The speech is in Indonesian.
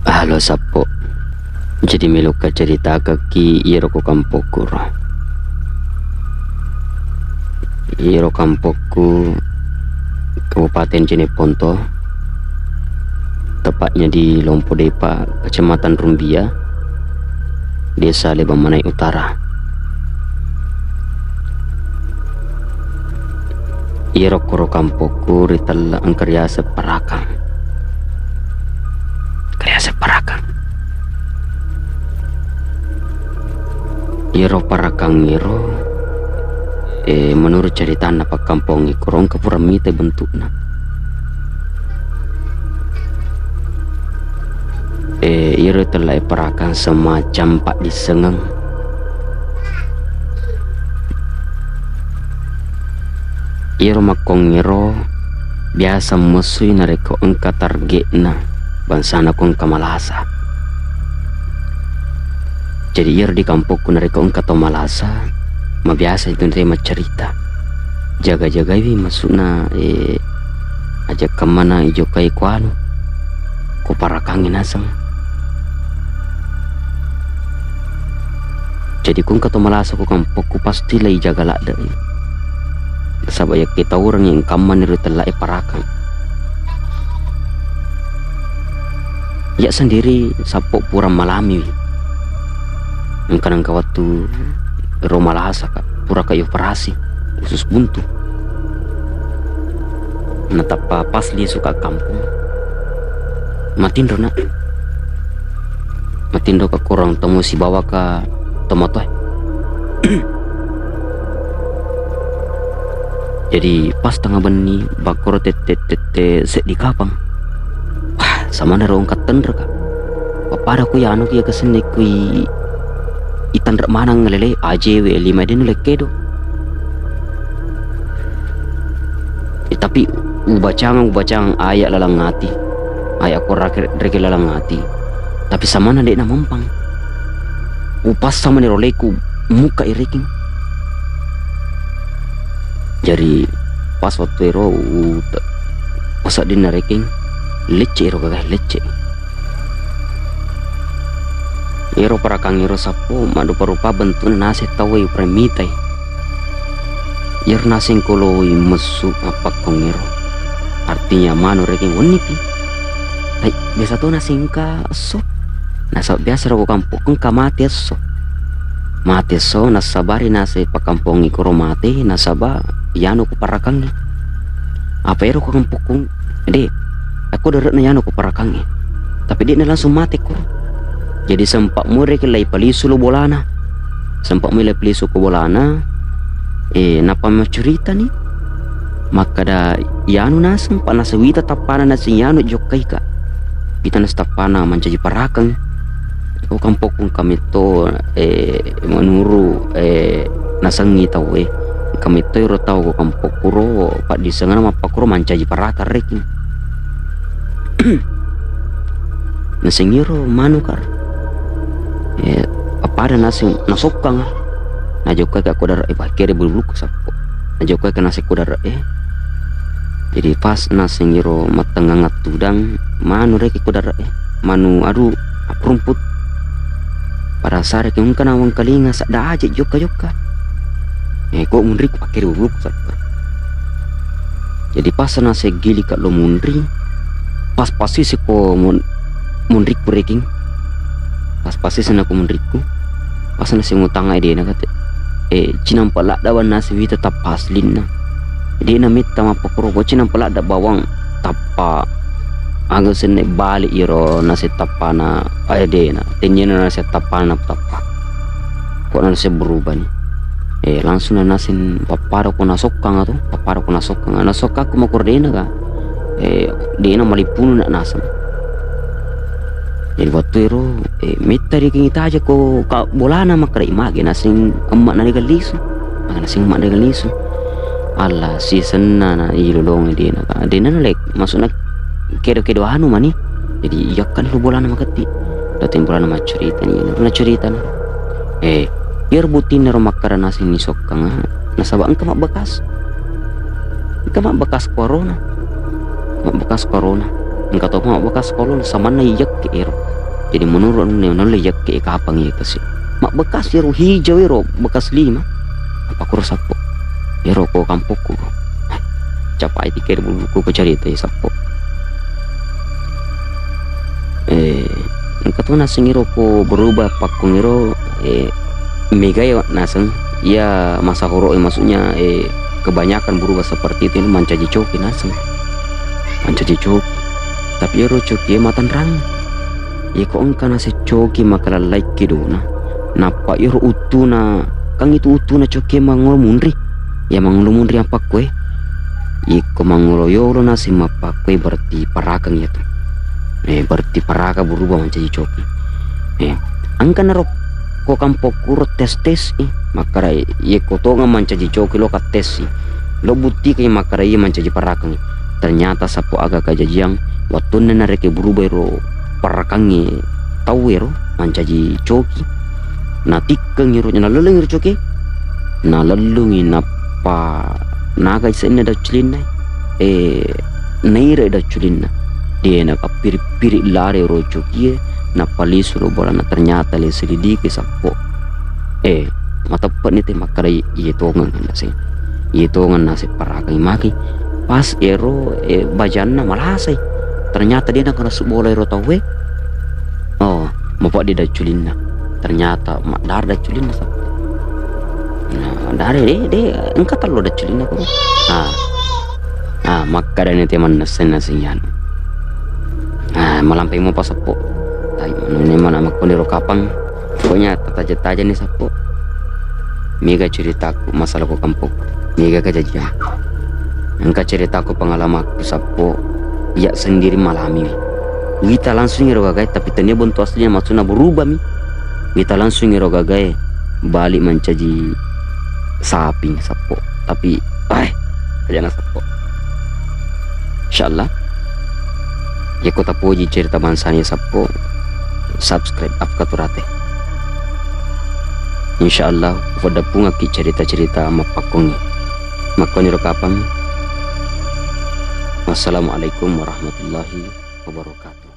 Halo Sapo, jadi miluka cerita kaki iro ko kampoku. Iro kampoku Kabupaten Jeneponto, tepatnya di Lompo Depa, Kecamatan Rumbia, Desa Lebamanai Utara. Iro koro kampoku ritala angkarya separakang. Iro parakang iro menurut cerita napa kampung ikurong kapuramite bentukna. Iro telah parakang semacam pak disengeng. Iro makong iro biasa musuh nareko engka targetna bansana kong kamalasa. Jadi iro di kampungku nareko engka to malasa, mabiasa itu nerima cerita. Jaga-jaga ini masukna ajak kemana ijo kai kuanu. Ku parakangin aseng. Jadi kung kato malasa ku kampungku pasti lay jaga lakda ini. Sabaya kita orang yang kaman niru telai parakang. Ya sendiri sapok pura malami. Kadang kawatu romalasa kak pura kayu operasi khusus buntu. Natapa pas dia suka kampung. Matindo nak. Matindo ka kurang temu si bawa ka tomato. Jadi pas tengah beni bakor tete sek di kapang. Wah, sama naro angkat tender kak. Papada ku ya anu kia kesini kui itan rak mana ngelele AJW 5 din lekedo. Tapi ubacang ayak lalang ngati. Ayak ko reke lalang ngati. Tapi sama na na mempang. Upas sama ni roleku muka iriking. Jadi pas waktu ero pasak din nareking lecce ero kagak lecce. Iro parakang iro sapo madu parupa bentuk nasi tawai premitai. Ir nasi koloi mesu apa kong iro. Artinya manu reking wonipi. Hai biasa tuh nasi ka so. Nasa biasa ro kampung ka mati so. Mati so nasabari nasi pakampung ikoro mati nasaba yano ku parakangi. Apa iro ku kampung dek. Aku deret na yano ku parakangi. Tapi dia langsung mati ku. Jadi sempat mure ke lai palisu lo bolana. Sempat mulai palisu ko bolana. Napa mau cerita nih? Maka da yanu nasem panas wita tapana nasi yanu jokai ka. Kita nas tapana mancaji parakang. O kampung kami to menuru nasangi tau kami to ro tau ko kampung kuro pak disengana mapa kuro mancaji parakar reking. Nasengiro manukar. Apa ada nasi nasokang na jokai ka kodar kere bulu ko sapo na jokai ka nasi kodar jadi pas nasi ngiro matengah ngatudang manu reki kodar manu adu rumput pada sare ke ungkan awang kalinga sakda aja joka kok mundri ko kere bulu ko sapo jadi pas nasi gili ka lo mundri pas pasisi ko mundri ko reking pas pasti sana ku mendriku pas nasi ngutang ide na kata cinam palak dawan nasi wi tetap paslin na ide na mita mapakuro ko cinam palak da bawang tapa agak sene balik iro nasi tapana ide na tenyena nasi tapana tapa kok nasi berubah nih langsung na nasi papara ko nasokang atau papara ko nasokang aku mau kordena ka dia na malipunu na nasam. Jadi waktu itu mita di kita aja ko ka bolana makra imagi nasing emak na legalisu. Nasing emak legalisu. Allah si senna na ilolong dia na ka. Dia na lek masuk na kedo anu mani. Jadi iya kan lu bolana makati. Datin bolana mah cerita ni na cerita na. Ir butin na makara nasing nisok kang nasaba ang kamak bekas. Kamak bekas corona. Mak bekas corona. Engkau tahu mak bekas corona sama na iyak ke ero. Jadi menurut nol ya ke kapang ya kasi mak bekas iro hijau iro bekas 5 apa kuro sapo iro ko kampokku capai tikir buku ko cerita ya sapo katuna singiro ko berubah pakung iro mega ya naseng ya masa horo maksudnya kebanyakan berubah seperti itu mancaji coki naseng mancaji coki tapi iro coki matan rang ya kok engka nasi coki makala like kidona napa iro utuna kang itu utuna coki mangolo munri ya mangolo munri apa kue iko mangolo yolo nasi mapa kue berarti parakang ya tuh berarti paraka berubah menjadi coki angka narok ko kampokuro tes makara ye kotonga menjadi coki lo tes lo buti kaya makara ye menjadi parakang ternyata sapo agak kajajiang waktu nareke berubah ro parakangi tahu ero menjadi coki na tikeng ero na leleng ero coki na lelungi napa naga isena da culina naira da culina dia nak piri lari ro coki na palis ro bola na ternyata le selidiki sapo mata penite makara ye tongan nasi ye tongan nasi parakangi maki pas ero bajanna malasai ternyata dia nak kena bola ero tahu mapak dia dah culina ternyata mak dar dah culina sapo nah dari deh engkau terlalu dah culina kuro maka dan itu teman nasinya malampai mau pas sapo tai ini mana mak kondiro kapang pokoknya tata nih sapo mega ceritaku masalahku kampung mega kejadian engkau ceritaku pengalamanku sapo ya sendiri malami kita langsung ngiro gagai tapi tanya bentuk aslinya maksudnya berubah kita langsung ngiro gagai balik mencaji sapi sapo tapi kejana sapo insyaallah ya kota puji cerita bansanya sapo subscribe apka turate insyaallah pada punga ki cerita-cerita mapakongi makoni rokapan. Wassalamualaikum warahmatullahi wabarakatuh.